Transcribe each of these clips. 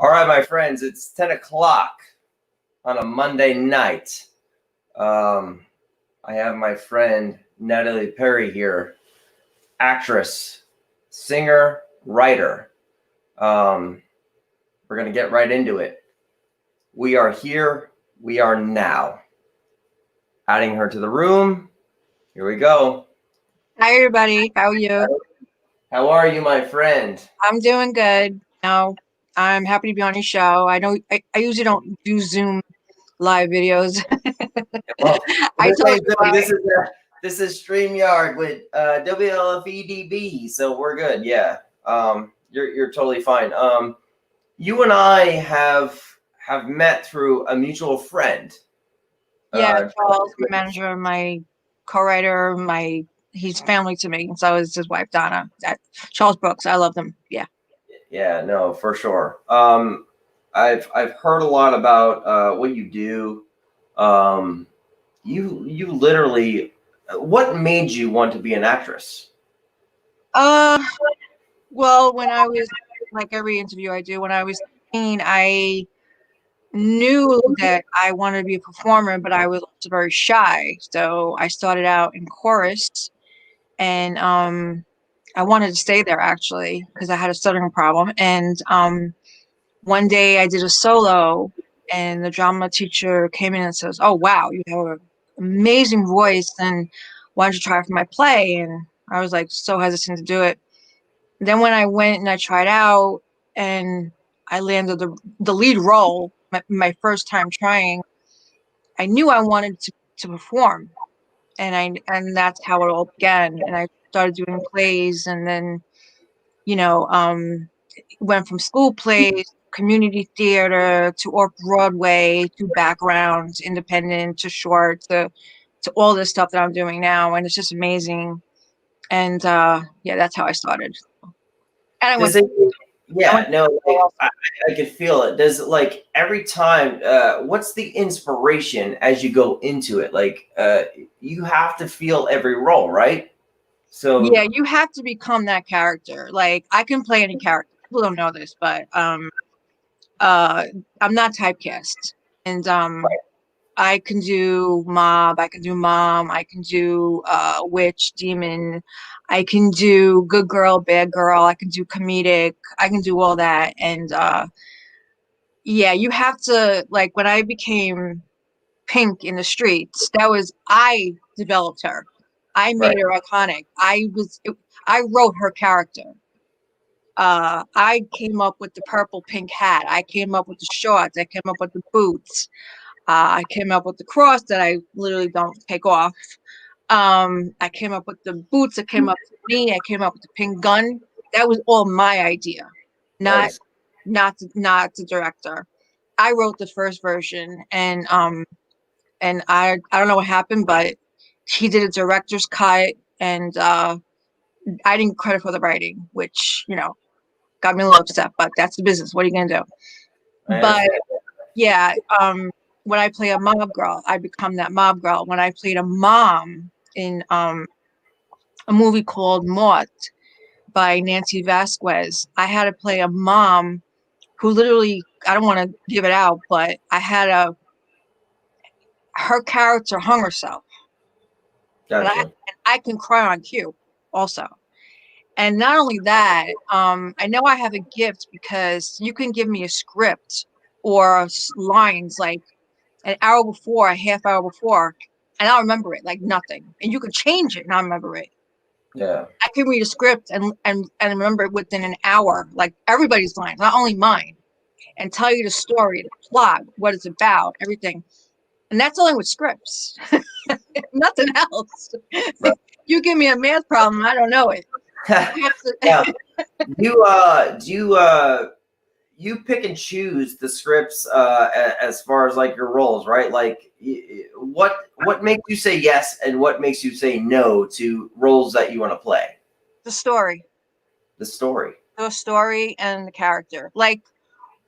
All right, my friends, it's 10 o'clock on a Monday night. I have my friend Natalie Peri here, actress, singer, writer. We're going to get right into it. We are here. We are now. Adding her to the room. Here we go. Hi, everybody. How are you? How are you, my friend? I'm doing good. I'm happy to be on your show. I usually don't do Zoom live videos. Well, I this told ain't you Zoom. why. This is StreamYard with WLFEDB, so we're good. Yeah, you're totally fine. You and I have met through a mutual friend. Yeah, Uh, Charles, my manager, my co-writer, he's family to me, and so is his wife Donna. Charles Brooks. I love them. Yeah. yeah, no, for sure. I've heard a lot about what you do. Um, you literally, what made you want to be an actress? Uh, well, when I was like every interview I do, when I was 18, I knew that I wanted to be a performer, but I was also very shy. So I started out in chorus, and I wanted to stay there actually because I had a stuttering problem. And one day I did a solo, and the drama teacher came in and says, "Oh wow, you have an amazing voice, and why don't you try for my play?" And I was like so hesitant to do it. Then when I went and I tried out, and I landed the lead role, my first time trying, I knew I wanted to perform, and that's how it all began. And I started doing plays, and then you know, went from school plays, community theater, to off Broadway, to background, independent, to short, to all this stuff that I'm doing now, and it's just amazing. And yeah, that's how I started. And Does it? I went Yeah, no, to like I could feel it. Does like every time? What's the inspiration as you go into it? Like, you have to feel every role, right? So yeah, you have to become that character. Like I can play any character. People don't know this, but uh, I'm not typecast, and I can do mob, I can do mom, I can do witch, demon, I can do good girl, bad girl, I can do comedic, I can do all that. And yeah, you have to, like, when I became Pink in the streets, I developed her. I right, made her iconic. I wrote her character. I came up with the purple pink hat. I came up with the shorts. I came up with the boots. I came up with the cross that I literally don't take off. I came up with the boots. I came up with me. I came up with the pink gun. That was all my idea, not nice. not the director. I wrote the first version, and I don't know what happened, but he did a director's cut, and I didn't get credit for the writing, which got me a little upset. But that's the business. What are you gonna do? I But understand. yeah, when I play a mob girl, I become that mob girl. When I played a mom in a movie called Mort by Nancy Vasquez, I had to play a mom who literally, I don't want to give it out, but her character hung herself. And Gotcha. I can cry on cue also. And not only that, I know I have a gift because you can give me a script or lines like an hour before, a half hour before, and I'll remember it like nothing. And you can change it and I'll remember it. Yeah. I can read a script and remember it within an hour, like everybody's lines, not only mine, and tell you the story, the plot, what it's about, everything. And that's only with scripts, nothing else. Right. You give me a math problem, I don't know it. I have Yeah. to, Do you pick and choose the scripts as far as like your roles, right? Like, what makes you say yes and what makes you say no to roles that you want to play? the story, The story. the story and the character. Like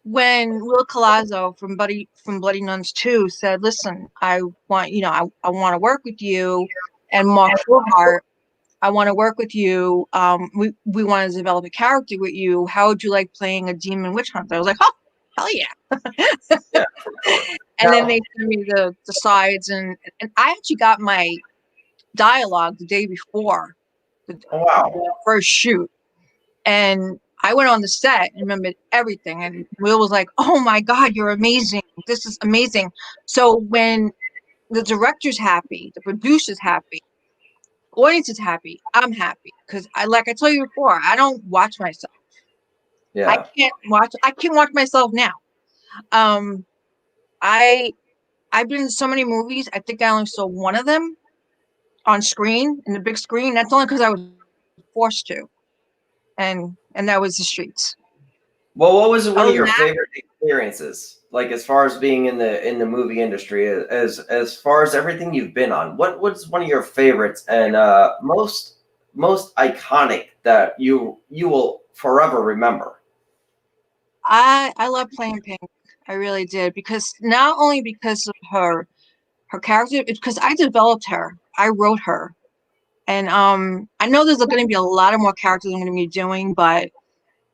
when Will Colazzo from Bloody Nuns 2 said, "Listen, I want I want to work with you," and Mark Shulhart, "I want to work with you. We want to develop a character with you. How would you like playing a demon witch hunter?" I was like, "Oh." hell yeah. Yeah, for sure. And then Now, they send me the sides, and I actually got my dialogue the day before oh, wow. the first shoot. And I went on the set and remembered everything. And Will was like, "Oh my God, you're amazing. This is amazing." So when the director's happy, the producer's happy, audience is happy, I'm happy. Because like I told you before, I don't watch myself. Yeah. I can't watch myself now. Um I I've been in so many movies. I think I only saw one of them on screen, in the big screen. That's only because I was forced to. And that was The Streets. Well, what was one of Other than your that, favorite experiences? Like as far as being in the movie industry, as far as everything you've been on, what's one of your favorites and most iconic that you will forever remember? I love playing Pink. I really did, because not only because of her character, it's because I developed her. I wrote her. And I know there's going to be a lot of more characters I'm going to be doing, but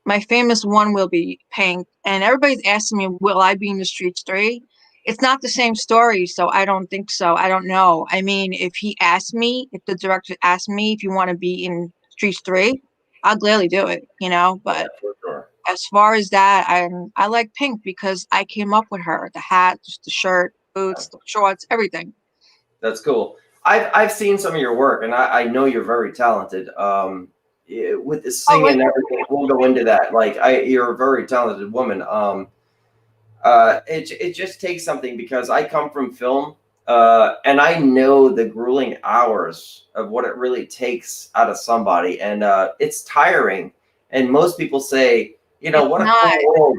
my famous one will be Pink. And everybody's asking me, will I be in the Streets 3? It's not the same story, so I don't think so. I don't know. I mean, if the director asked me if you want to be in Streets 3, I'll gladly do it, Yeah, but for sure. as far as that, I like Pink because I came up with her. The hat, just the shirt, boots, the shorts, everything. That's cool. I've seen some of your work, and I know you're very talented. With the Oh, singing and everything, we'll go into that. Like you're a very talented woman. It just takes something because I come from film, and I know the grueling hours of what it really takes out of somebody, and it's tiring. And most people say, it's what a not. cool world.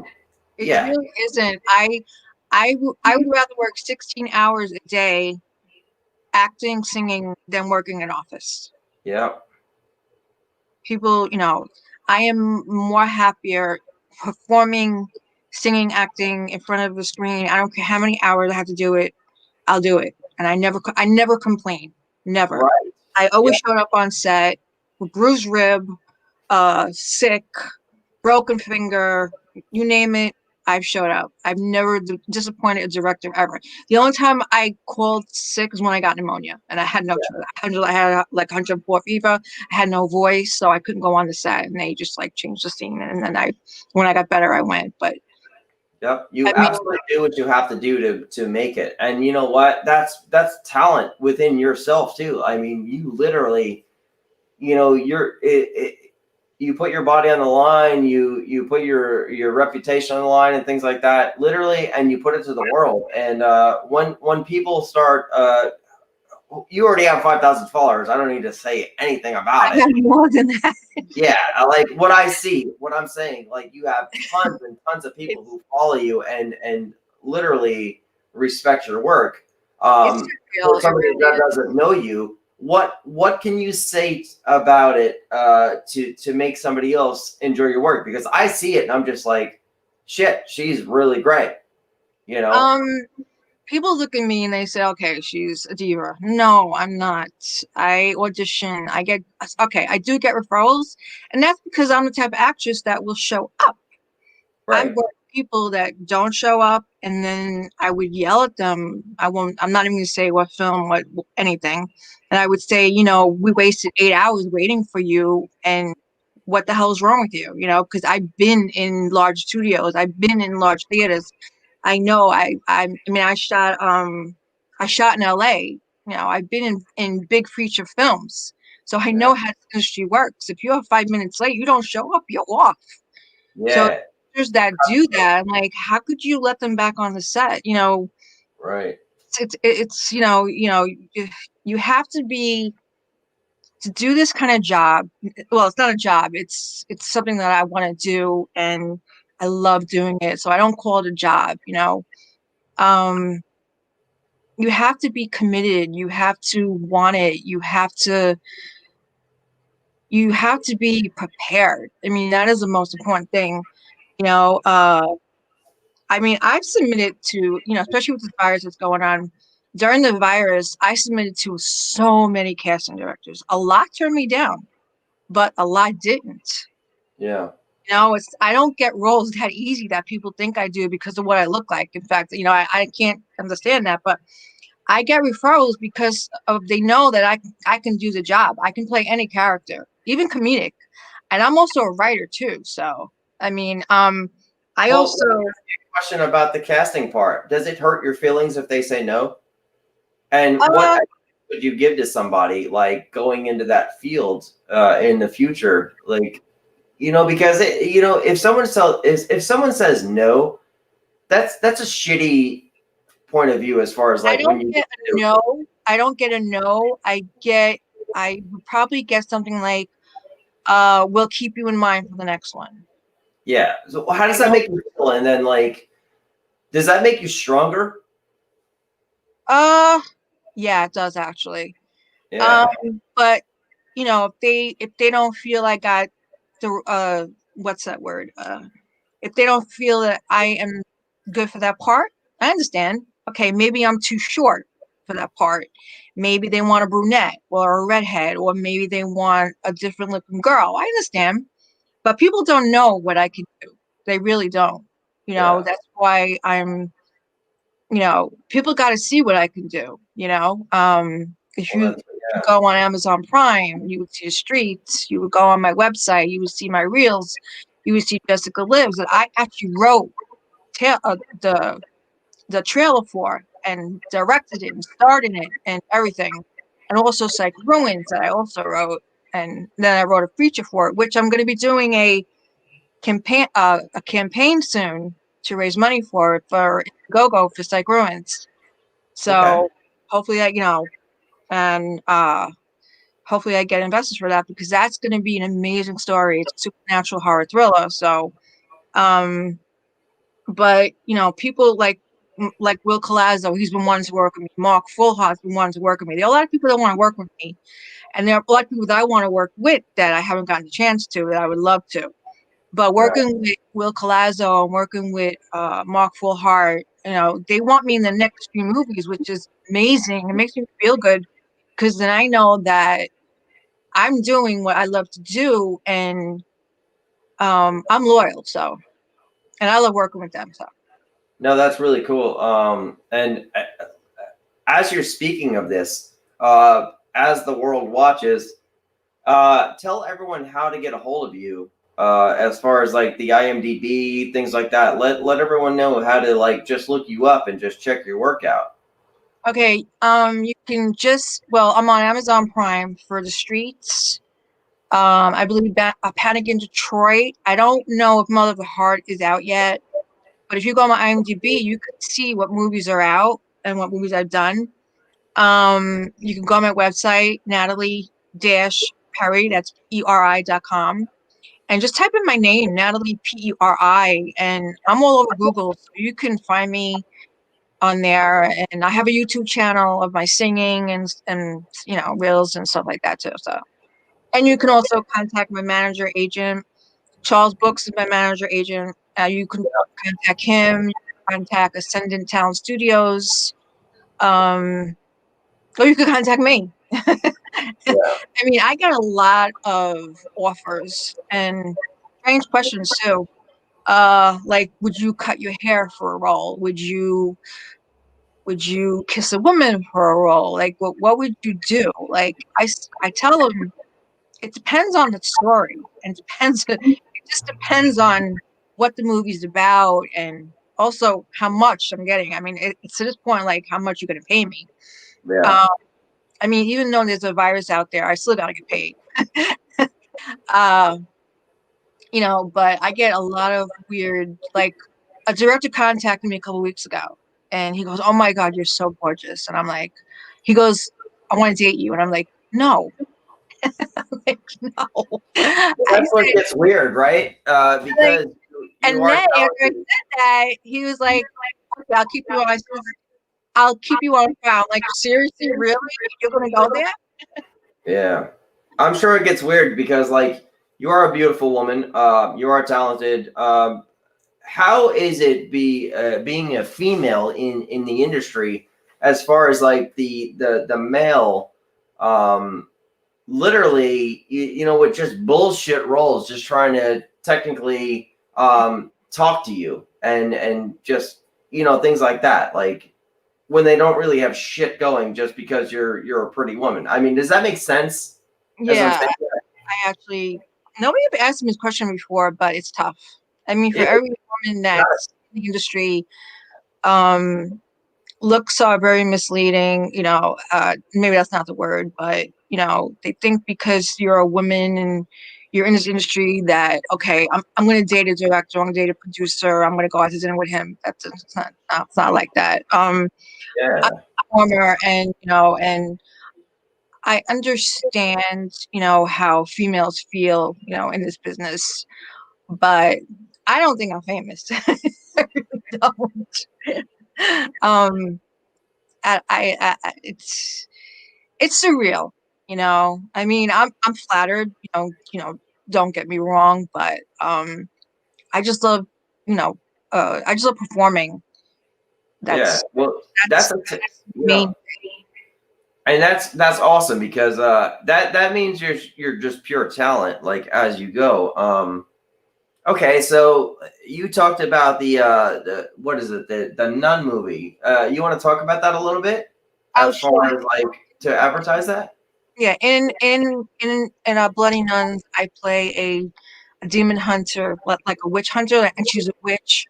It Yeah, really isn't. I would rather work 16 hours a day acting, singing than working in office. yeah, People, I am more happier performing, singing, acting in front of the screen. I don't care how many hours I have to do it. I'll do it. And I never complain. Never. right. I Yeah, always showed up on set with bruised rib, sick, broken finger, you name it, I've showed up. I've never disappointed a director ever. The only time I called sick is when I got pneumonia, and I had no choice. I had like 104 fever. I had no voice, so I couldn't go on the set, and they just like changed the scene. And then when I got better, I went. But yep. I You mean, absolutely do what you have to do to make it. And you know what? That's talent within yourself too. I mean, you literally, you put your body on the line, you put your reputation on the line and things like that, literally, and you put it to the world. And when people start, you already have 5,000 followers. I don't need to say anything I about it. got more than that. Yeah, I like what I see, what I'm saying. Like you have tons and tons of people It's who follow you and literally respect your work. it's For real. It somebody really that is. doesn't know you, what can you say about it to make somebody else enjoy your work? Because I see it and I'm just like, shit, she's really great. You know, Um, People look at me and they say, okay, she's a diva. No, I'm not. I audition. Okay, I do get referrals, and that's because I'm the type of actress that will show up. I've right? worked with people that don't show up, and then I would yell at them. I'm not even going to say what film, what anything. And I would say, we wasted 8 hours waiting for you, and what the hell is wrong with you? Because I've been in large studios, I've been in large theaters. I know I mean I shot in LA. I've been in big feature films. So I Yeah, know how the industry works. If you're 5 minutes late, you don't show up, you're off. So yeah, actors that do that, I'm like, how could you let them back on the set? right. It's you have to be to do this kind of job. Well, it's not a job. It's something that I want to do, and I love doing it. So I don't call it a job. Um, you have to be committed. You have to want it. You have to be prepared. I mean, that is the most important thing. You know, uh, I mean, I've submitted to, especially with the virus that's going on. During the virus, I submitted to so many casting directors. A lot turned me down, but a lot didn't. Yeah, No, I don't get roles that easy that people think I do because of what I look like. In fact, I can't understand that, but I get referrals because of they know that I can do the job. I can play any character, even comedic, and I'm also a writer too. So I mean, I Well, also let me ask you a question about the casting part. Does it hurt your feelings if they say no? And what uh, advice would you give to somebody like going into that field in the future? Like, because if someone says no, that's a shitty point of view as far as I like when don't you get a do. no. I don't get a no. I would probably get something like, we'll keep you in mind for the next one. Yeah. So how does I that don't make you feel? And then like, does that make you stronger? uh yeah, it does actually. Um, Yeah. but if they don't feel I got the what's that word? If they don't feel that I am good for that part, I understand. Okay, maybe I'm too short for that part. Maybe they want a brunette or a redhead, or maybe they want a different looking girl. I understand. But people don't know what I can do. They really don't. Yeah. That's why people got to see what I can do. If Well, you that's go on Amazon Prime, you would see the streets, you would go on my website, you would see my reels, you would see Jessica Lives that I actually wrote the trailer for and directed it and starred in it and everything. And also Psych Ruins that I also wrote. And then I wrote a feature for it, which I'm going to be doing a campaign soon to raise money for GoGo for Psych Ruins. okay. So hopefully and hopefully I get investors for that because that's going to be an amazing story. It's a supernatural horror thriller. So, um, but people like Will Colazzo, he's been wanting to work with me. Mark Fullhart's been wanting to work with me. There are a lot of people that want to work with me, and there are a lot of people that I want to work with that I haven't gotten the chance to that I would love to. But Right. working with Will Colazzo and working with Mark Fullhart, they want me in the next few movies, which is amazing. It makes me feel good because then I know that I'm doing what I love to do, and I'm loyal. So, and I love working with them. So, No, that's really cool. And as you're speaking of this, as the world watches, tell everyone how to get a hold of you. As far as like the IMDb, things like that. Let everyone know how to like just look you up and just check your work out. okay, you can I'm on Amazon Prime for The Streets. I believe A Panic in Detroit. I don't know if Mother of the Heart is out yet, but if you go on my IMDb, you could see what movies are out and what movies I've done. You can go on my website, Natalie-Peri, that's Peri.com, and just type in my name, Natalie Peri, and I'm all over Google, so you can find me on there. And I have a YouTube channel of my singing and reels and stuff like that too. So, and you can also contact my manager agent. Charles Books is my manager agent. You can contact him. You can contact Ascendant Town Studios. Um, or you could contact me. Yeah. I mean, I get a lot of offers and strange questions too. Like, would you cut your hair for a role? Would you kiss a woman for a role? Like, what would you do? Like, I tell them it depends on the story and it just depends on what the movie's about and also how much I'm getting. I mean, it's to this point, like how much you're going to pay me. Yeah. Um, I mean, even though there's a virus out there, I still got to get paid. Uh, but I get a lot of weird, like a director contacted me a couple weeks ago and he goes, "Oh my God, you're so gorgeous." And I'm like, he goes, "I want to date you." And I'm like, "No." Like, no. I That's what said, gets weird, right? like, Because you and are then after I talented. said that, he was like, "Okay, I'll keep you on." I says, "I'll keep you on file." I'm like, seriously, really? You're gonna go there? Yeah. I'm sure it gets weird because like you are a beautiful woman. You are talented. How is it being a female in the industry as far as like the male um literally, with just bullshit roles, just trying to technically talk to you and just things like that, like when they don't really have shit going just because you're a pretty woman. I mean, does that make sense? As I'm Yeah, saying, I actually nobody ever asked me this question before, but it's tough. I mean, for it, every woman that's in the industry, um, looks are very misleading. Maybe that's not the word, but they think because you're a woman and you're in this industry that okay, I'm going to date a director, I'm going to date a producer, I'm going to go out to dinner with him. That's it's not like that. I'm yeah, a performer, and and I understand, how females feel, in this business, but I don't think I'm famous. I really don't. Um, it's surreal, I mean, I'm flattered, don't get me wrong, but I just love, you know, I just love performing. yeah. That's Well, that's you know, main. and that's awesome because that means you're just pure talent, like as you go. Okay, so you talked about the what is it, the Nun movie? You want to talk about that a little bit, Oh, as sure. far as like to advertise that? Yeah, in Bloody Nuns, I play a demon hunter, like a witch hunter, and she's a witch.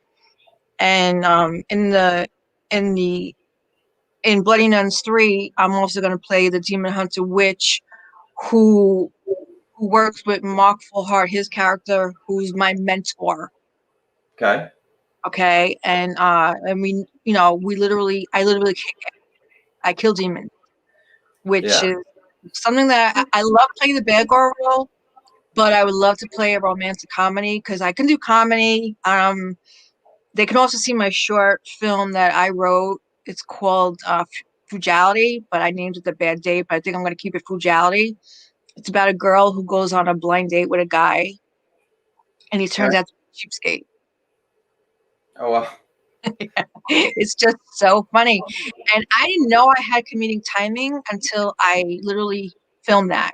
And in the in Bloody Nuns 3, I'm also going to play the demon hunter witch who who works with Mark Fullhart, his character, who's my mentor. Okay. Okay, and I literally I kill demons, which Yeah. is something that I love playing the bad girl role, but I would love to play a romantic comedy because I can do comedy. They can also see my short film that I wrote. It's called Frugality, but I named it The Bad Date. But I think I'm going to keep it Frugality. It's about a girl who goes on a blind date with a guy, and he Okay. turns out to be a cheapskate. Oh well. It's just so funny, and I didn't know I had comedic timing until I literally filmed that.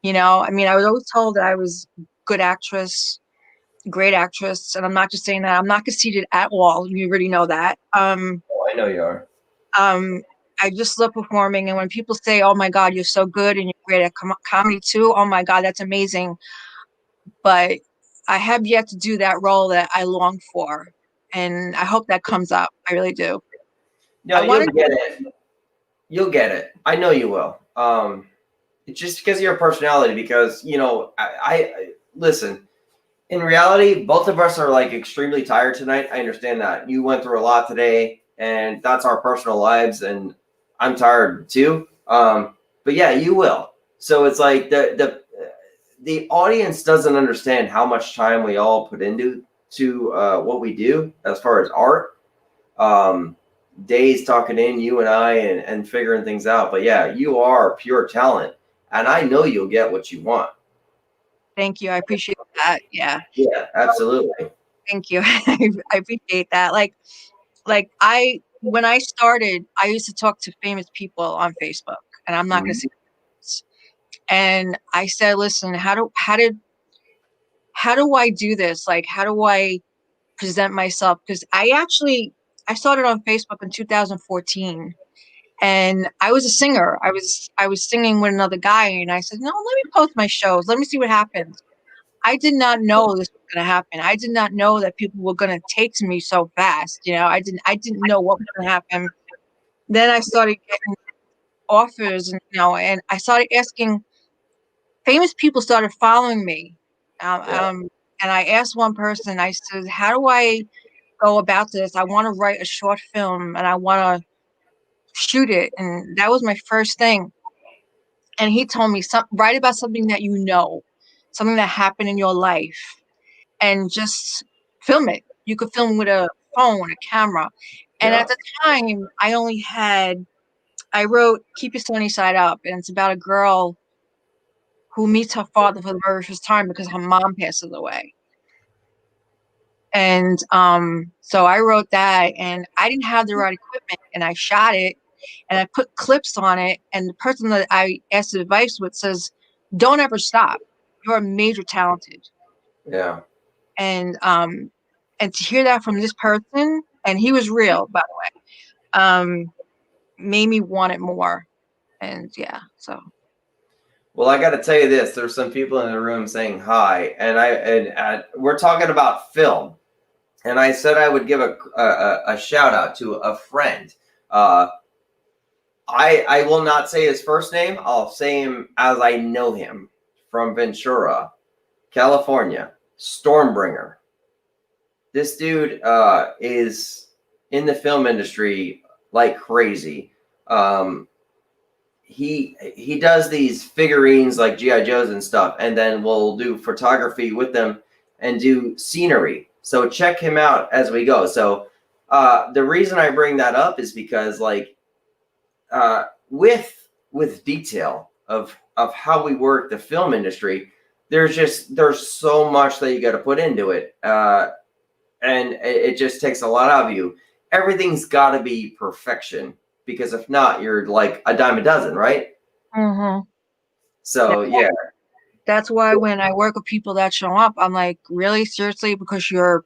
I mean, I was always told that I was a good actress, great actress, and I'm not just saying that. I'm not conceited at all. You already know that. Oh, I know you are. Um, I just love performing, and when people say, "Oh my God, you're so good and you're great at comedy too," oh my God, that's amazing. But I have yet to do that role that I long for, and I hope that comes up. I really do. No, I you'll want to. get it. You'll get it. I know you will. It's just because of your personality. Because I listen. In reality, both of us are like extremely tired tonight. I understand that you went through a lot today, and that's our personal lives, and I'm tired too. But yeah, you will. So it's like the audience doesn't understand how much time we all put into to what we do as far as art. Um, Days talking in you and I and figuring things out. But yeah, you are pure talent, and I know you'll get what you want. Thank you. I appreciate that. Yeah. Yeah, absolutely. Thank you. I appreciate that. Like when I started, I used to talk to famous people on Facebook, and I'm not going to Mhm. say names. And I said, "Listen, how do I do this? Like, how do I present myself?" Because I started on Facebook in 2014, and I was a singer. I was singing with another guy, and I said, "No, let me post my shows. Let me see what happens." I did not know this was going to happen. I did not know that people were going to take to me so fast. I didn't know what was going to happen. Then I started getting offers, and I started asking. Famous people started following me, um, Yeah. um, and I asked one person. I said, "How do I go about this? I want to write a short film, and I want to shoot it." And that was my first thing. And he told me, write about something that something that happened in your life, and just film it. You could film with a phone, a camera. And Yeah. at the time, I wrote Keep Your Sunny Side Up, and it's about a girl who meets her father for the very first time because her mom passes away. And so I wrote that, and I didn't have the right equipment, and I shot it. and I put clips on it. And the person that I asked advice with says, "Don't ever stop. You're major talented." Yeah. And to hear that from this person, and he was real, by the way, made me want it more. And yeah, so. Well, I got to tell you this. There's some people in the room saying hi, and we're talking about film. And I said I would give a shout out to a friend. Uh, I will not say his first name. I'll say him as I know him, from Ventura, California, Stormbringer. This dude is in the film industry like crazy. He does these figurines like GI Joes and stuff, and then we'll do photography with them and do scenery. So check him out as we go. So the reason I bring that up is because like with detail of how we work the film industry, there's so much that you got to put into it, and it just takes a lot out of you. Everything's got to be perfection, because if not, you're like a dime a dozen, right? Mm-hmm. So yeah. That's why when I work with people that show up, I'm like, really, seriously, because you're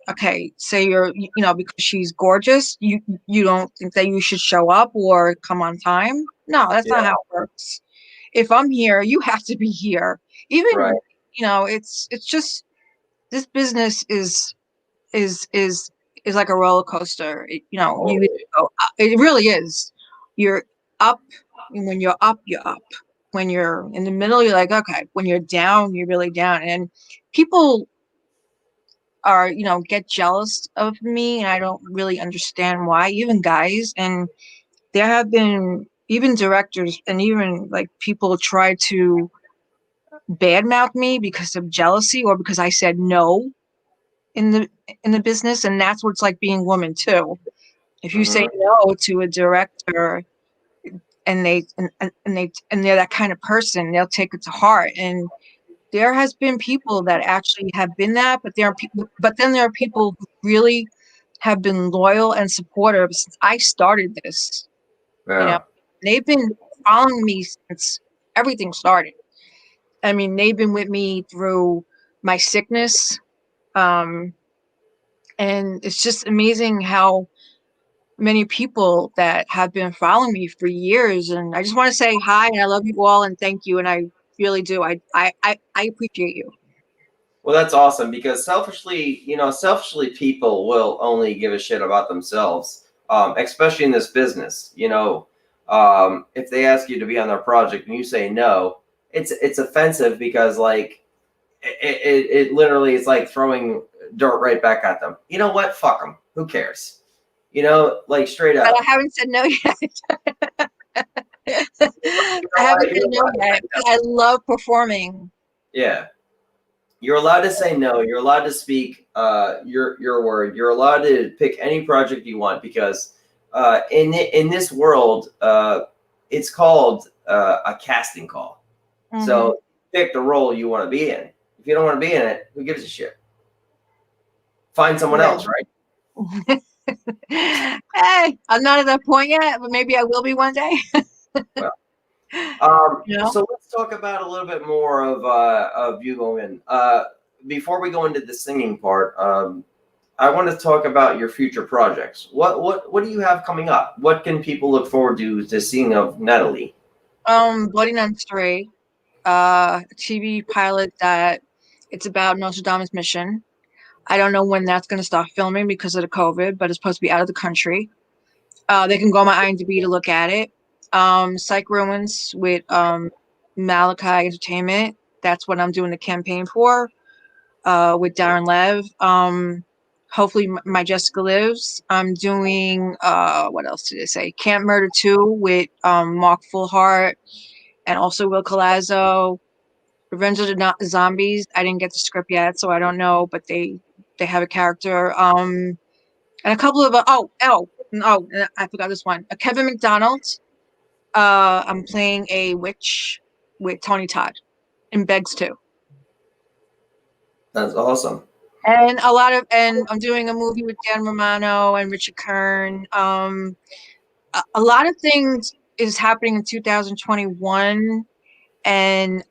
okay. Say because she's gorgeous, you don't think that you should show up or come on time? No, that's not Yeah. how it works. If I'm here, you have to be here. Even Right. it's just this business is is like a roller coaster. You Totally. go up. It really is. You're up, and when you're up, you're up. When you're in the middle, you're like, okay. When you're down, you're really down. And people are, get jealous of me, and I don't really understand why. Even guys, and there have been even directors and even like people try to badmouth me because of jealousy or because I said no in the business, and that's what it's like being a woman too. If you say Mm-hmm. no to a director and they're that kind of person, they'll take it to heart. And there has been people that actually have been that, but then there are people who really have been loyal and supportive since I started this. You know, Yeah. they've been following me since everything started. I mean, they've been with me through my sickness. Um, and it's just amazing how many people that have been following me for years. And I just want to say hi and I love you all and thank you. And I really do. I appreciate you. Well, that's awesome, because selfishly, people will only give a shit about themselves, especially in this business. If they ask you to be on their project and you say no, it's offensive, because like it literally is like throwing dirt right back at them. You know what? Fuck them. Who cares? Like straight But I up. haven't said no yet. I haven't said no yet. I love performing. Yeah. You're allowed to say no. You're allowed to speak your word. You're allowed to pick any project you want, because in this world, it's called a casting call. Mm-hmm. So pick the role you want to be in. If you don't want to be in it, who gives a shit? Find someone else, right? Hey, I'm not at that point yet, but maybe I will be one day. Well, You know? so let's talk about a little bit more of you going. Before we go into the singing part, I want to talk about your future projects. What do you have coming up? What can people look forward to seeing of Natalie? Bloody Nuns 3, a TV pilot that it's about Notre Dame's mission. I don't know when that's going to start filming because of the COVID, but it's supposed to be out of the country. They can go on my IMDb to look at it. Psych Ruins with Malachi Entertainment. That's what I'm doing the campaign for. With Darren Lev. Hopefully, my Jessica Lives. I'm doing what else did I say? Camp Murder 2 with Mark Fullhart and also Will Colazzo. Revenge of the Zombies. I didn't get the script yet, so I don't know, but they have a character. And a couple of I forgot this one. Kevin McDonald. I'm playing a witch with Tony Todd in Begs too. That's awesome. And I'm doing a movie with Dan Romano and Richard Kern. A lot of things is happening in 2021, and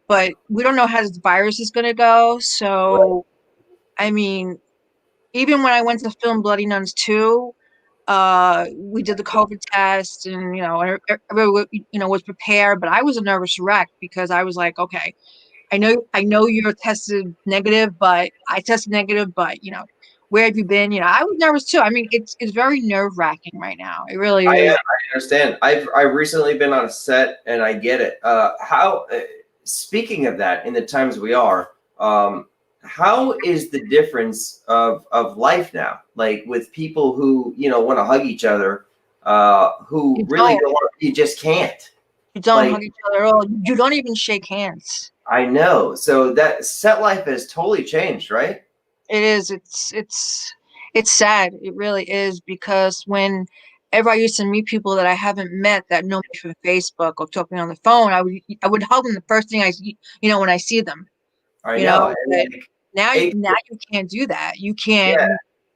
but we don't know how this virus is going to go. So I mean, even when I went to film Bloody Nuns 2, we did the COVID test, and everybody, was prepared, but I was a nervous wreck because I was like, okay, I know you're tested negative, but I tested negative, but where have you been? I was nervous too. I mean, it's very nerve-wracking right now. It really I is. understand. I've recently been on a set, and I get it. How speaking of that, in the times we are, how is the difference of life now? Like with people who want to hug each other, who You really don't. don't want, you just can't. You don't Like hug each other at all. You don't even shake hands. I know. So that set life has totally changed, right? It is. It's sad. It really is because whenever I used to meet people that I haven't met that know me from Facebook or talking on the phone, I would hug them the first thing when I see them. I You know. know, And but like, now it, now you can't do that. You can't.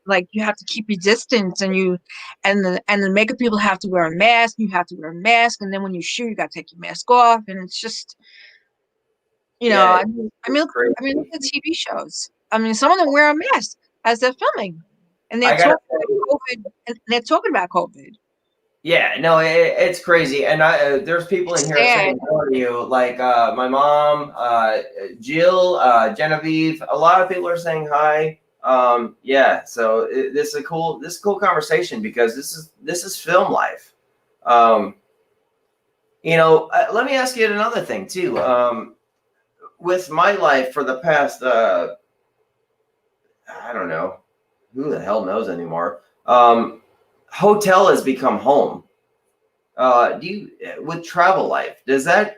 yeah, You have to keep your distance, and the makeup people have to wear a mask. You have to wear a mask, and then when you shoot, you got to take your mask off, and it's just yeah, it's look crazy. at TV shows. I mean, some of them wear a mask as they're filming, and they're I gotta talking about COVID, and they're talking about COVID. Yeah, no, it's crazy, and there's people in It's here sad. saying hello to you, like my mom, Jill, Genevieve. A lot of people are saying hi. Yeah, so this is a cool conversation because this is film life. Um, let me ask you another thing too. With my life for the past, I don't know, who the hell knows anymore. Hotel has become home. Do you with travel life, do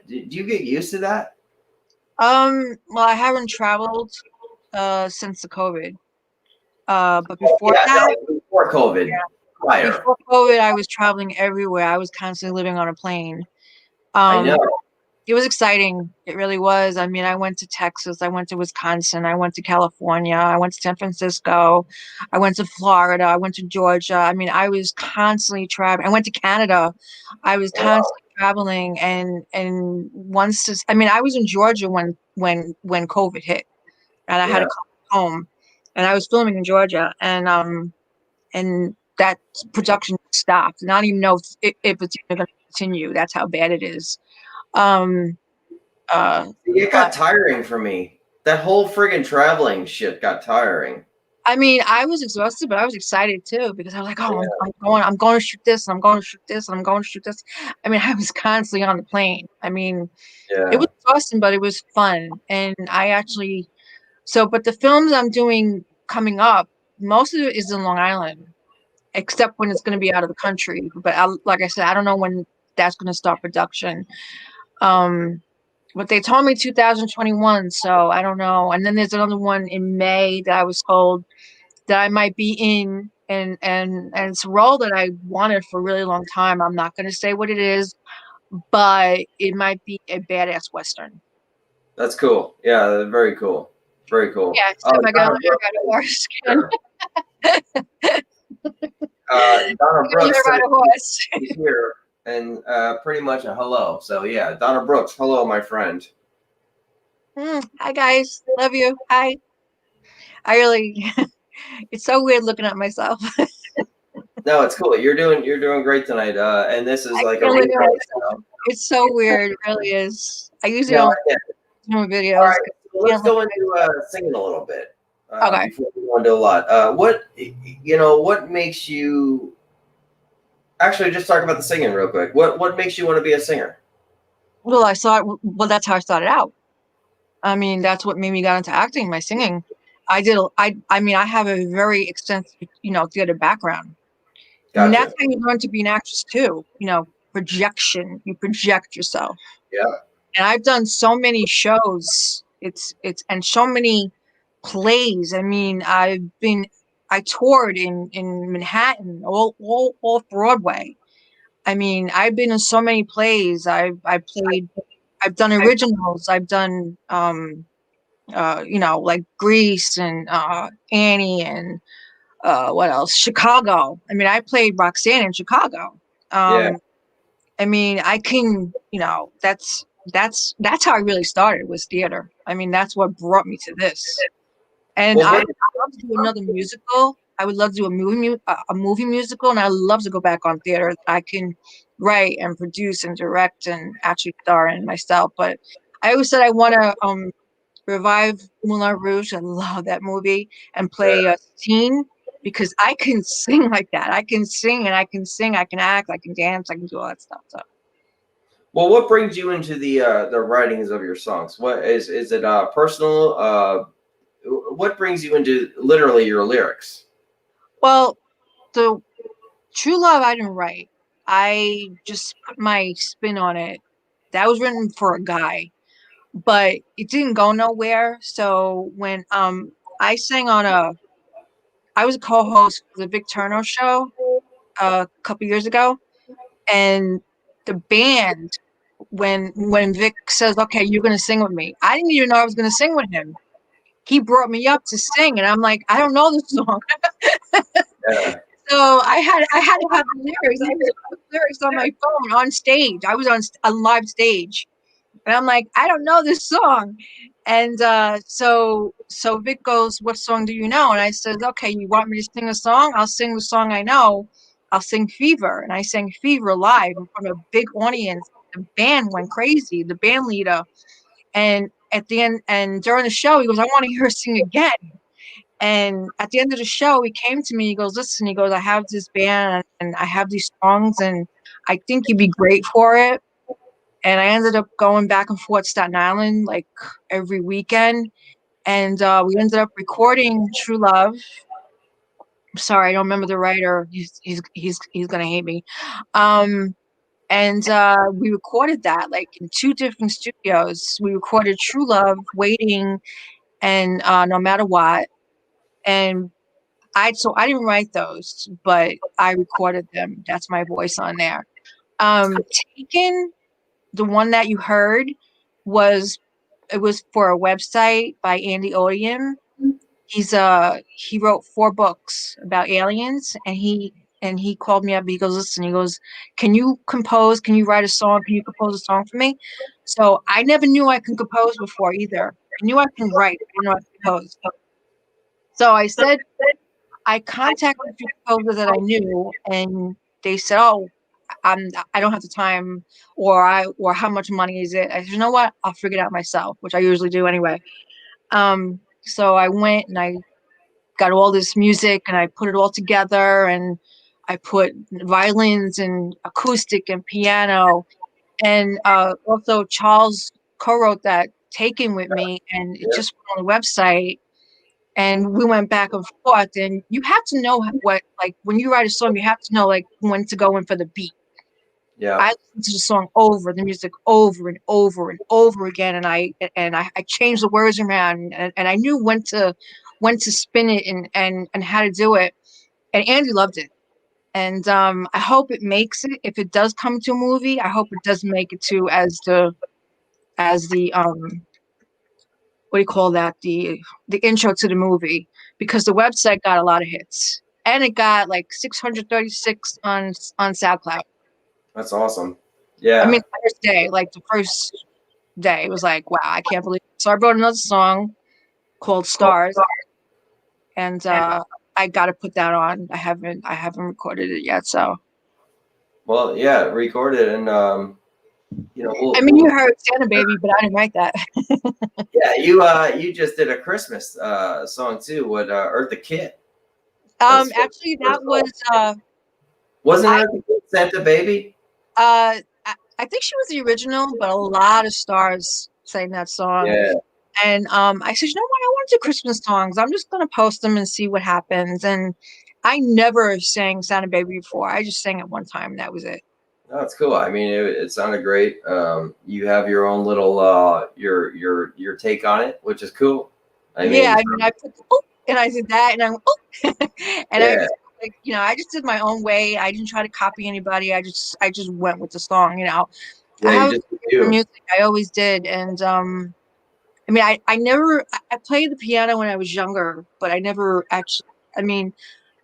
you get used to that? Well, I haven't traveled since the COVID. But before Yeah, that, no, before COVID, prior. before COVID, I was traveling everywhere. I was constantly living on a plane. I know. Um, it was exciting. It really was. I mean, I went to Texas, I went to Wisconsin, I went to California, I went to San Francisco, I went to Florida, I went to Georgia. I mean, I was constantly traveling. I went to Canada. I was Wow. constantly traveling, and I mean, I was in Georgia when COVID hit, and I had Yeah, to come home, and I was filming in Georgia, and that production stopped. And I don't even know if it's even going to continue. That's how bad it is. Um, it but got tiring for me. That whole friggin' traveling shit got tiring. I mean, I was exhausted, but I was excited too because I was like, "Oh, I'm, Yeah, I'm going to shoot this, and I'm going to shoot this, and I'm going to shoot this." I mean, I was constantly on the plane. I mean, it yeah, was exhausting, but it was fun. And I actually, but the films I'm doing coming up, most of it is in Long Island, except when it's going to be out of the country. But like I said, I don't know when that's going to start production. Um, but they told me 2021, so I don't know. And then there's another one in May that I was told that I might be in, and it's a role that I wanted for a really long time. I'm not going to say what it is, but it might be a badass western. that's cool. Yeah, very cool. Very cool. Yeah, except I got to Donna learn Brooks about a horse again. here. Donna Learn Brooks said about a horse. she's here, and pretty much a hello. So yeah, Donna Brooks, hello, my friend. Hi guys, love you. Hi. I really, it's so weird looking at myself. No, it's cool. You're doing great tonight. And this is I like a can't look at replay. myself. It's so weird. It really is. I usually No, I don't get it. do All videos right, 'cause so I let's can't look go at into singing a little bit myself. Okay. before we go into a lot. What makes you actually just talk about the singing real quick? What makes you want to be a singer? Well, well, that's how I started out. I mean, that's what made me got into acting, my singing. I mean, I have a very extensive, theater background. I mean, that's Gotcha. how you learn to be an actress too. Projection. You project yourself. Yeah, And I've done so many shows. And so many plays. I mean, I toured in Manhattan, all off Broadway. I mean, I've been in so many plays. I've done originals. I've done you know, like Grease and Annie and what else? Chicago. I mean, I played Roxanne in Chicago. Yeah. I mean, I can, you know, that's how I really started was theater. I mean, that's what brought me to this. And Well, I what? would love to do another musical. I would love to do a movie musical, and I love to go back on theater that I can write and produce and direct and actually star in myself. But I always said I want to revive Moulin Rouge. I love that movie and play a scene because I can sing like that. I can sing and I can sing. I can act. I can dance. I can do all that stuff. So. Well, what brings you into the writings of your songs? What is it personal? What brings you into literally your lyrics? Well, the True Love I didn't write. I just put my spin on it. That was written for a guy, but it didn't go nowhere. So when I sang on I was a co-host for the Vic Turner show a couple years ago, and the band when Vic says, "Okay, you're gonna sing with me," I didn't even know I was gonna sing with him. He brought me up to sing, and I'm like, I don't know this song. Yeah, So I had to have the lyrics. I just put the lyrics on my phone on stage. I was on a live stage, and I'm like, I don't know this song. And so Vic goes, "What song do you know?" And I said, "Okay, you want me to sing a song? I'll sing the song I know. I'll sing Fever." And I sang Fever live in front of a big audience. The band went crazy. The band leader, and at the end and during the show, he goes, "I want to hear her sing again." And at the end of the show, he came to me. He goes, "Listen," he goes, "I have this band and I have these songs, and I think you'd be great for it." And I ended up going back and forth Staten Island like every weekend, and we ended up recording True Love. I'm sorry, I don't remember the writer. He's gonna hate me. Um, and we recorded that like in two different studios. We recorded True Love, Waiting, and No Matter What. And I didn't write those, but I recorded them. That's my voice on there. Taken, the one that you heard, was it was for a website by Andy Odium. He wrote 4 books about aliens, and he called me up. He goes, "Listen," he goes, "Can you compose? Can you write a song? Can you compose a song for me?" So I never knew I could compose before either. I knew I can write, I didn't know I could compose. So I said I contacted a few composers that I knew, and they said, "Oh, I don't have the time, or how much money is it?" I said, "You know what? I'll figure it out myself," which I usually do anyway. So I went and I got all this music and I put it all together, and I put violins and acoustic and piano, and also Charles co-wrote that Taken with me, and it yeah, just went on the website, and we went back and forth. And you have to know what, like, when you write a song, you have to know like when to go in for the beat. yeah, I listened to the song over, the music over and over and over again, and I changed the words around, and I knew when to spin it and how to do it. And Andy loved it, and I hope it makes it. If it does come to a movie, I hope it does make it to as the what do you call that, the intro to the movie, because the website got a lot of hits, and it got like 636 on SoundCloud. that's awesome. I mean, Yeah, the first day, like the first day, it was like, wow, I can't believe it. So I wrote another song called Stars, and I got to put that on. I haven't recorded it yet. So well, yeah, record it, and I mean, you we'll heard Santa Baby, but I didn't write that. yeah, you just did a Christmas song too with Eartha Kitt. That's Actually, first that was song. Wasn't I Eartha Kitt Santa Baby? I think she was the original, but a lot of stars sang that song. Yeah, And I said, you know what? I want to do Christmas songs. I'm just gonna post them and see what happens. And I never sang Santa Baby before. I just sang it one time, and that was it. no, it's cool. I mean, it sounded great. You have your own little your take on it, which is cool. I Yeah, mean, I mean, I put the, oh, and I did that, and I went, oh, and I yeah, just like, I just did my own way. I didn't try to copy anybody. I just went with the song. I yeah, have you a just ear for do. music. I always did, and mean, I never, I played the piano when I was younger, but I never actually, I mean,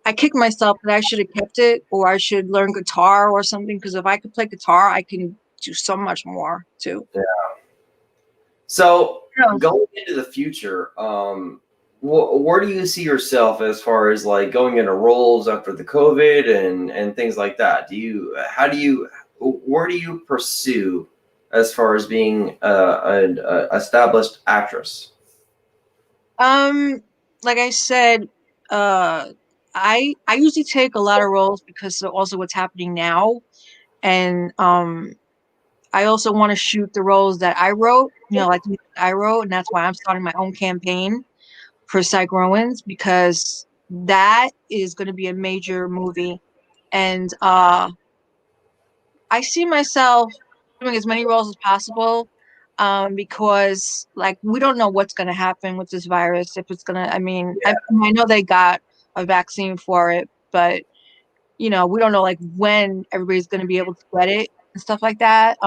I kicked myself that I should have kept it or I should learn guitar or something. Because if I could play guitar, I can do so much more too. Yeah. So Yeah. going into the future, where do you see yourself as far as like going into roles after the COVID and things like that? Where do you pursue as far as being an established actress? Um, like I said, uh, I usually take a lot of roles because of also what's happening now, and I also want to shoot the roles that I wrote. Like the music I wrote, and that's why I'm starting my own campaign for Psych Rowans because that is going to be a major movie, and I see myself doing as many roles as possible because like we don't know what's going to happen with this virus. If it's going to, I know they got a vaccine for it, but we don't know like when everybody's going to be able to get it and stuff like that.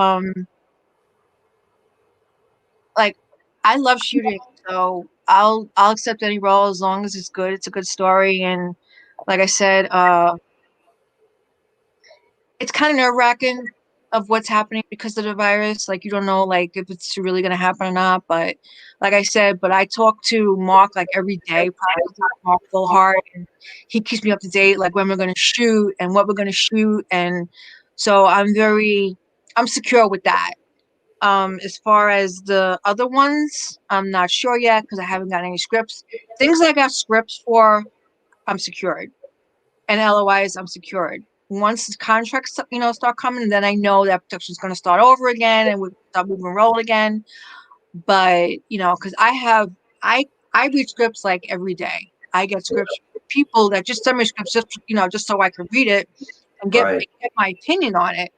Like I love shooting, so I'll accept any role as long as it's good. It's a good story, and like I said, it's kind of nerve-wracking of what's happening because of the virus. Like you don't know like if it's really gonna happen or not. But like I said, but I talk to Mark like every day, probably talk to Mark full hard, and he keeps me up to date like when we're gonna shoot and what we're gonna shoot, and so I'm secure with that. As far as the other ones, I'm not sure yet because I haven't got any scripts. Things I got scripts for, I'm secured and LOIs, I'm secured. Once the contracts, start coming, then I know that production's going to start over again and we start moving and roll again. But because I read scripts like every day. I get scripts from people that just send me scripts just so I can read it and Right. get my opinion on it.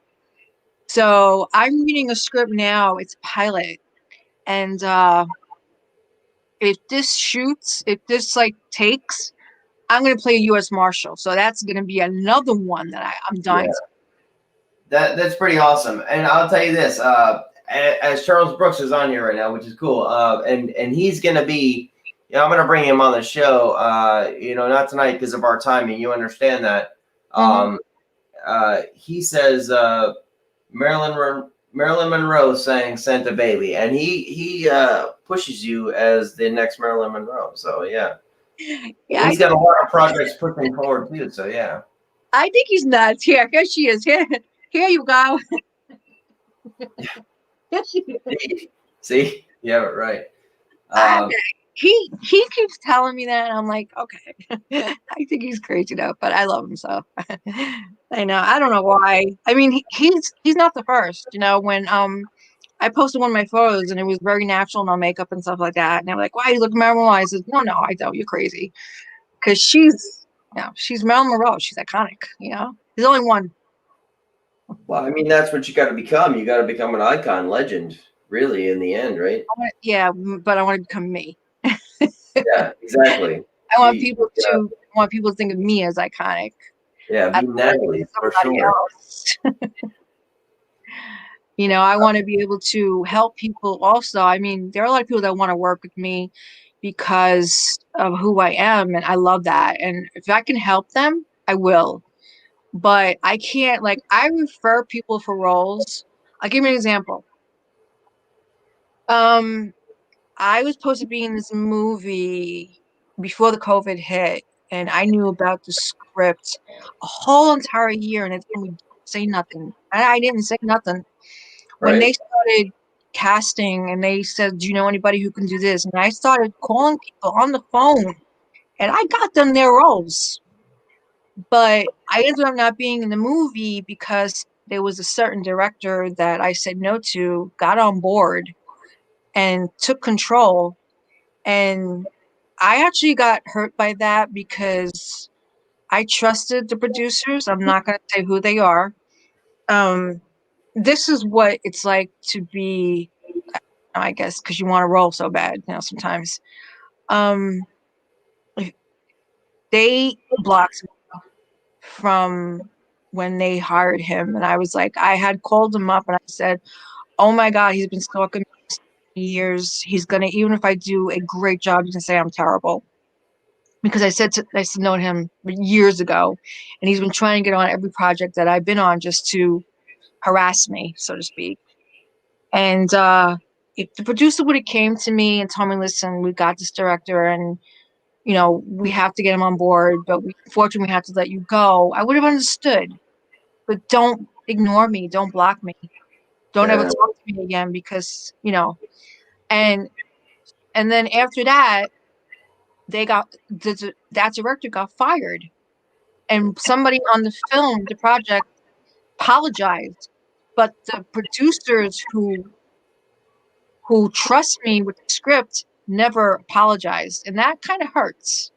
So I'm reading a script now. It's a pilot, and if this like takes, I'm going to play a U.S. Marshal. So that's going to be another one that I'm dying Yeah. That's pretty awesome. And I'll tell you this, as Charles Brooks is on here right now, which is cool. And he's gonna be, I'm gonna bring him on the show. Not tonight because of our timing. You understand that. to. He says Marilyn Monroe sang Santa Baby, and he pushes you as the next Marilyn Monroe. So yeah, Yeah, he's got a lot of projects pushing forward too. So yeah. I think he's nuts. Here she is. Here you go. Here she is. See, yeah, right. I, Um, he keeps telling me that, and I'm like, okay. I think he's crazy though, but I love him so. I know. I don't know why. I mean, he's not the first. When I posted one of my photos and it was very natural, no makeup and stuff like that, and they're like, "Why you look Marilyn Monroe?" I said, "No, I don't. You're crazy." Because she's Marilyn Monroe. She's iconic. There's only one. well, I mean, that's what you got to become. You got to become an icon, legend, really, in the end, right? Yeah, but I want to become me. Yeah, exactly. I want You, people yeah, to I want people to think of me as iconic. yeah, I be don't want to Natalie be for somebody sure. else. I want to be able to help people also. I mean, there are a lot of people that want to work with me because of who I am, and I love that. And if I can help them, I will. But I can't, like, I refer people for roles. I'll give you an example. Um, I was supposed to be in this movie before the COVID hit, and I knew about the script a whole entire year, and it's when we don't say nothing. And I didn't say nothing. When they Right. started casting and they said, "Do you know anybody who can do this?" And I started calling people on the phone, and I got them their roles. But I ended up not being in the movie because there was a certain director that I said no to, got on board, and took control. And I actually got hurt by that because I trusted the producers. I'm not going to say who they are. Um, this is what it's like to be, I guess, because you want to roll so bad, sometimes. Um, they blocked me from when they hired him. And I was like, I had called him up and I said, "Oh my God, he's been stalking me. years, he's gonna, even if I do a great job, he's gonna say I'm terrible. Because I said no to him years ago, and he's been trying to get on every project that I've been on just to harass me, so to speak. And if the producer would have came to me and told me, listen, we got this director and we have to get him on board, but unfortunately we have to let you go, I would have understood. But don't ignore me, don't block me, don't ever Yeah. talk to me again because, and then after that, that director got fired. And somebody on the project apologized. But the producers who trust me with the script never apologized, and that kind of hurts.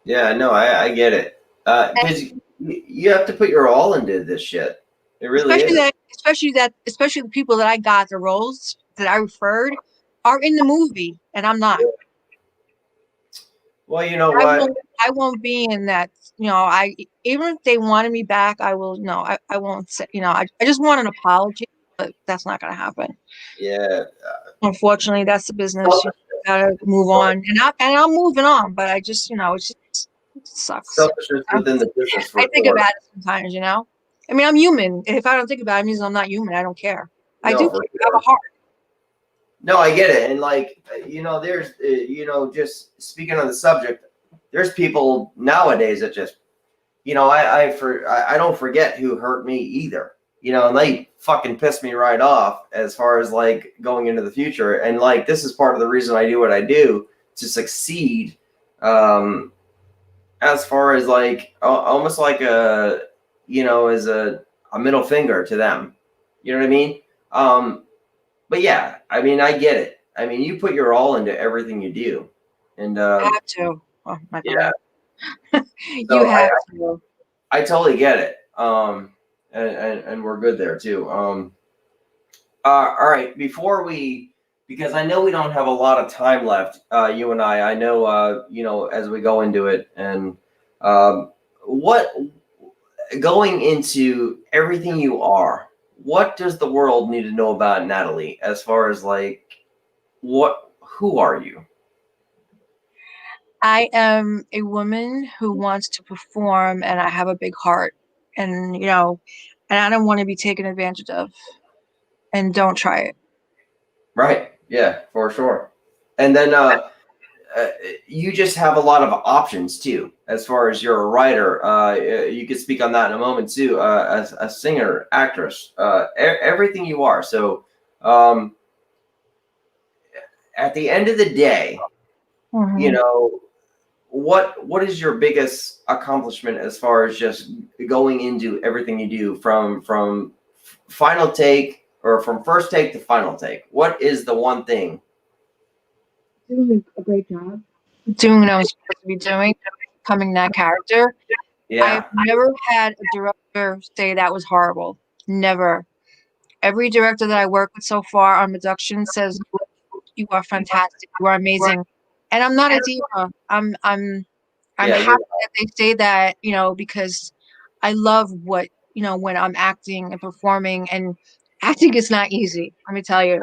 Yeah, no, I get it. Because you have to put your all into this shit. It really especially is. that especially the people that I got, the roles that I referred, are in the movie and I'm not. Well, you know I what? won't I won't be in that. I Even if they wanted me back, I will no, I won't say, I just want an apology, but that's not gonna happen. Yeah. Unfortunately, that's the business. You Selfishness. gotta move on. And I'm moving on, but I just, it sucks. Selfishness within the business I for think sure. about it sometimes. I mean, I'm human. If I don't think about it, it means I'm not human. I don't care. I do No, care. for I have a sure. heart. No, I get it. And like, there's, just speaking on the subject, there's people nowadays that just, I don't forget who hurt me either. And they fucking piss me right off as far as like going into the future. And like, this is part of the reason I do what I do to succeed. As far as like, almost like as a middle finger to them. You know what I mean? But yeah, I mean, I get it. I mean, you put your all into everything you do, and I have to. Oh my yeah. God. So You have to. I totally get it. And we're good there too. All right. Because I know we don't have a lot of time left. You and I know. As we go into it, and what going into everything you are, what does the world need to know about Natalie as far as like who are you? I am a woman who wants to perform, and I have a big heart, and and I don't want to be taken advantage of. And don't try it. Right. Yeah, for sure. And then you just have a lot of options too, as far as you're a writer. You could speak on that in a moment too. As a singer, actress, everything you are. So, um, at the end of the day, you Mhm. know, what is your biggest accomplishment as far as just going into everything you do from final take or from first take to final take? What is the one thing? Doing a great job. Doing what I was supposed to be doing, becoming that character. I've Yeah. never had a director say that was horrible. Never. Every director that I work with so far on production says you are fantastic, you are amazing. And I'm not a diva. I'm Yeah, you're happy that they say that, because I love when I'm acting and performing, and acting is not easy, let me tell you.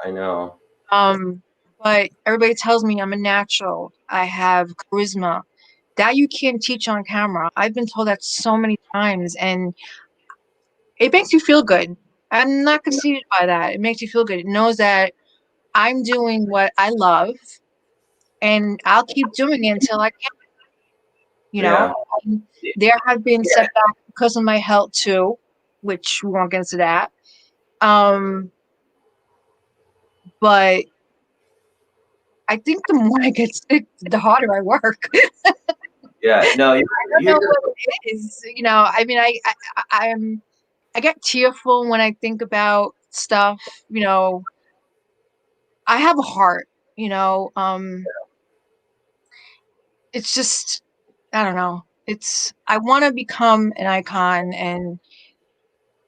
I know. Um, but everybody tells me I'm a natural. I have charisma. That you can't teach on camera. I've been told that so many times, and it makes you feel good. I'm not conceited by that. It makes you feel good. It knows that I'm doing what I love, and I'll keep doing it until I can. You know, Yeah. And there have been setbacks because of my health too, which we won't get into that. Um, but I think the more I get sick, the harder I work. Yeah. No, I don't know what it is. I mean, I get tearful when I think about stuff. I have a heart. You know, um, it's just I don't know. I want to become an icon, and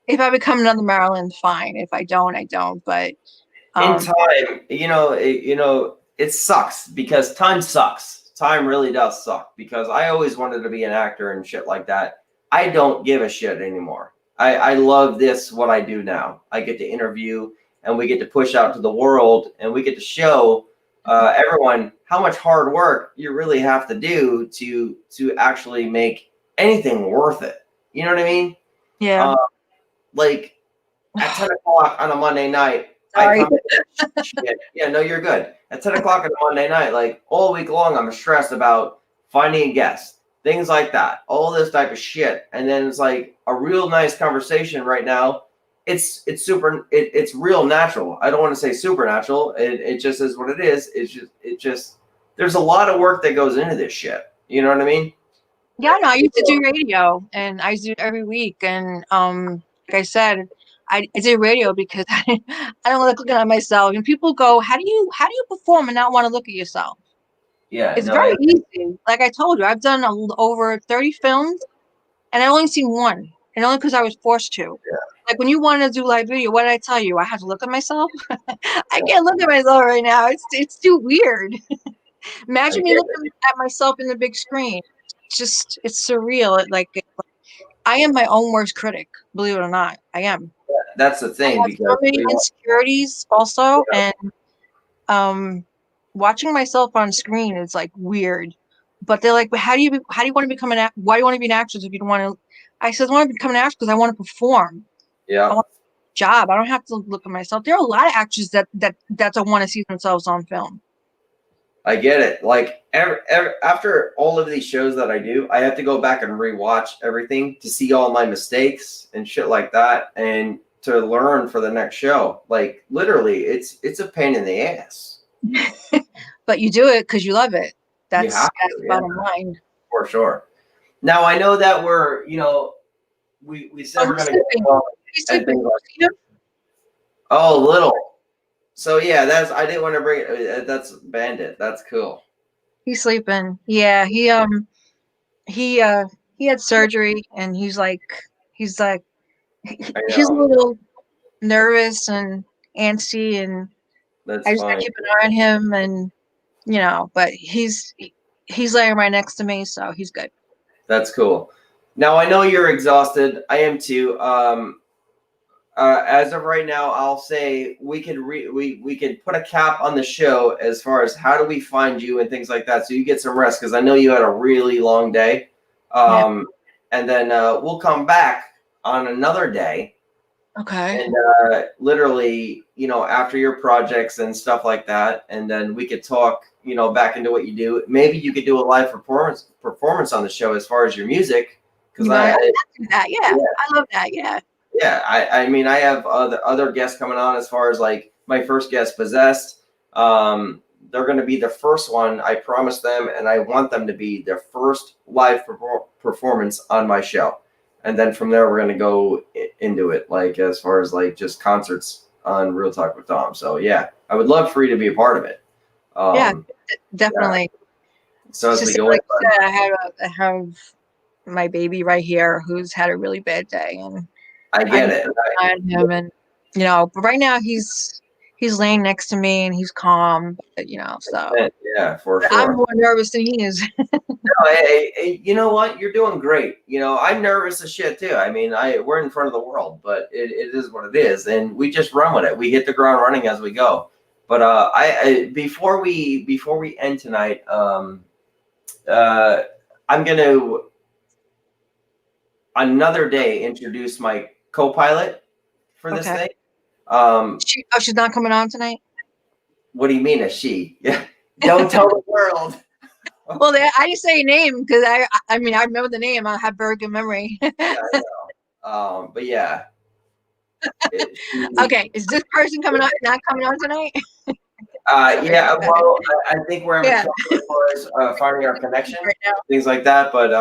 if I become another Marilyn, fine. If I don't, I don't. But in um, time, it sucks because time sucks. Time really does suck because I always wanted to be an actor and shit like that. I don't give a shit anymore. I love this, what I do now. I get to interview and we get to push out to the world, and we get to show everyone how much hard work you really have to do to actually make anything worth it. You know what I mean? Yeah. Like at 10 o'clock on a Monday night, Sorry. I come in, shit. Yeah, no, you're good. At 10 o'clock on a Monday night, like all week long, I'm stressed about finding a guest, things like that, all this type of shit. And then it's like a real nice conversation right now. It's real natural. I don't want to say supernatural. It just is what it is. It just there's a lot of work that goes into this shit. You know what I mean? Yeah, no, I used to do radio, and I used to do it every week. And like I said, I did radio because I don't like looking at myself. And people go, "How do you perform and not want to look at yourself?" Yeah, It's no, very easy. Like I told you, I've done over 30 films, and I only seen one, and only because I was forced to. Like when you want to do live video, what did I tell you? I have to look at myself. I can't look at myself right now. It's too weird. I Imagine me get looking at myself in the big screen. It's surreal. I am my own worst critic, believe it or not. I am. that's the I thing have so because many insecurities also, and um watching myself on screen is like weird. But they're like, but how do you want to become why do you want to be an actress if you don't want to? I said I want to become an actress because I want to perform. I yeah. want a job. I don't have to look at myself. There are a lot of actors that don't want to see themselves on film. I get it. Like after all of these shows that I do, I have to go back and rewatch everything to see all my mistakes and shit like that, and to learn for the next show. Like literally, it's a pain in the ass. But you do it because you love it. You have That's to, the yeah, bottom line. for sure. Now I know that we said Oh, we're he's gonna get sleeping. along He's and sleeping. things like. You know? Oh, little. So yeah, I didn't want to bring it. That's Bandit. That's cool. He's sleeping. Yeah, he he had surgery, and he's like I he's a know. little nervous and antsy, and That's I just gotta fine. keep an eye on him, and but he's laying right next to me, so he's good. That's cool. Now I know you're exhausted. I am too. As of right now, I'll say we could put a cap on the show as far as how do we find you and things like that, so you get some rest because I know you had a really long day. Yeah. And then we'll come back on another day Okay. and literally, after your projects and stuff like that, and then we could talk, back into what you do. Maybe you could do a live performance on the show as far as your music, because You want to do that? Yeah, I love that. Yeah. yeah, I mean, I have other guests coming on as far as like my first guest, Possessed. They're going to be the first one. I promised them, and I want them to be their first live performance on my show. And then from there, we're going to go into it, like as far as like just concerts on Real Talk with Tom. So yeah, I would love for you to be a part of it. Yeah, Yeah. definitely. So as It's we just go like in, you said, I have my baby right here who's had a really bad day, and I I get need it. to keep an eye on him, and but right now he's laying next to me and he's calm, so Yeah, for but I'm sure. more nervous than he is. No, hey, you know what? You're doing great. I'm nervous as shit too. I mean, we're in front of the world, but it is what it is, and we just run with it. We hit the ground running as we go. But before we end tonight, uh, I'm gonna another day introduce my co-pilot for this Okay. thing. She's not coming on tonight? What do you mean a she? Yeah, don't tell the world. Well, I didn't say your name because I mean I remember the name. I have very good memory. Yeah, I know. But yeah. She, Okay, is this person coming on not coming on tonight? yeah, well, I think we're having Yeah, trouble as far as finding our connection, right now. things like that. But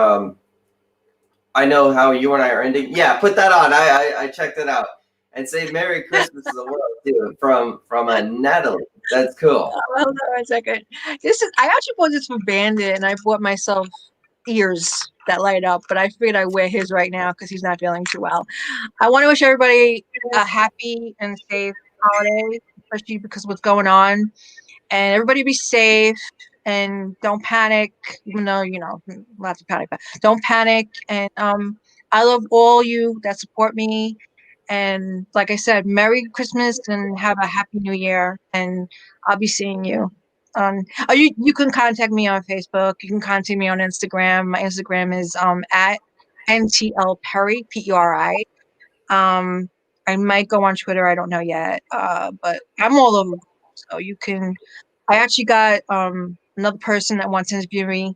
I know how you and I are ending. Yeah, put that on. I checked it out and say Merry Christmas to the world too from Natalie. That's cool. Hold on one second. I actually bought this for Bandit, and I bought myself ears that light up, but I figured I wear his right now because he's not feeling too well. I want to wish everybody a happy and safe holiday, especially because of what's going on. And everybody be safe and don't panic, even though, lots of panic, but don't panic. And I love all you that support me. And like I said, Merry Christmas and have a Happy New Year. And I'll be seeing you. You can contact me on Facebook. You can contact me on Instagram. My Instagram is at NTL Peri, Peri. I might go on Twitter. I don't know yet. But I'm all over. So you can. I actually got another person that wants to interview me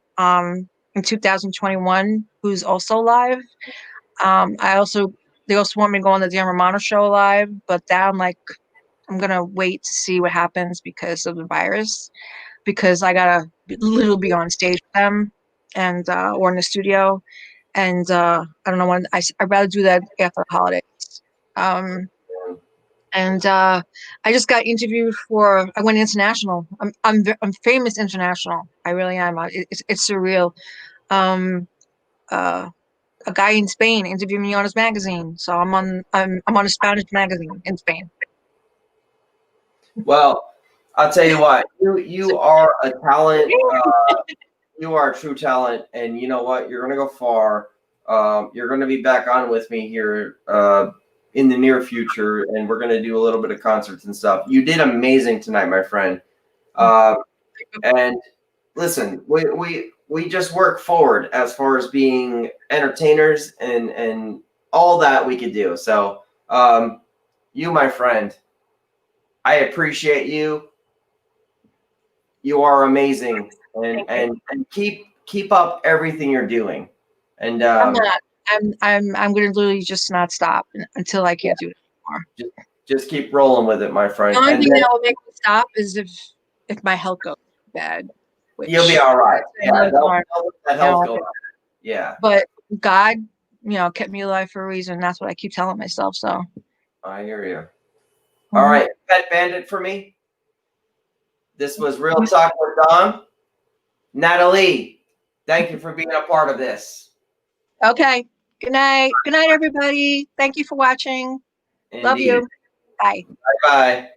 in 2021 who's also live. I also They also want me to go on the Dan Romano show live, but that I'm gonna wait to see what happens because of the virus. Because I gotta literally be on stage with them and or in the studio, and I don't know when I'd rather do that after the holidays. Um, and I just got interviewed for. I went international. I'm famous international. I really am. It's surreal. Um, uh, a guy in Spain interviewed me on his magazine, so I'm on a Spanish magazine in Spain. Well, I'll tell you what, you are a talent. You are a true talent, and you know what? You're gonna go far. You're gonna be back on with me here in the near future, and we're gonna do a little bit of concerts and stuff. You did amazing tonight, my friend. And listen, we just work forward as far as being entertainers and all that we could do. So, you, my friend, I appreciate you. You are amazing, and keep up everything you're doing. And I'm not. I'm gonna literally just not stop until I yeah, can't do it anymore. just keep rolling with it, my The friend. only And thing then that will make me stop is if my health goes bad, you'll be which all right. that's Yeah, another part, don't let that you health know. go. Yeah, But God, kept me alive for a reason. That's what I keep telling myself. So, I hear you. All mhm. right, Pet Bandit for me. This was Real Talk with Dom. Natalie, thank you for being a part of this. Okay. Good night. Good night, everybody. Thank you for watching. Love Indeed. you. Bye. Bye bye.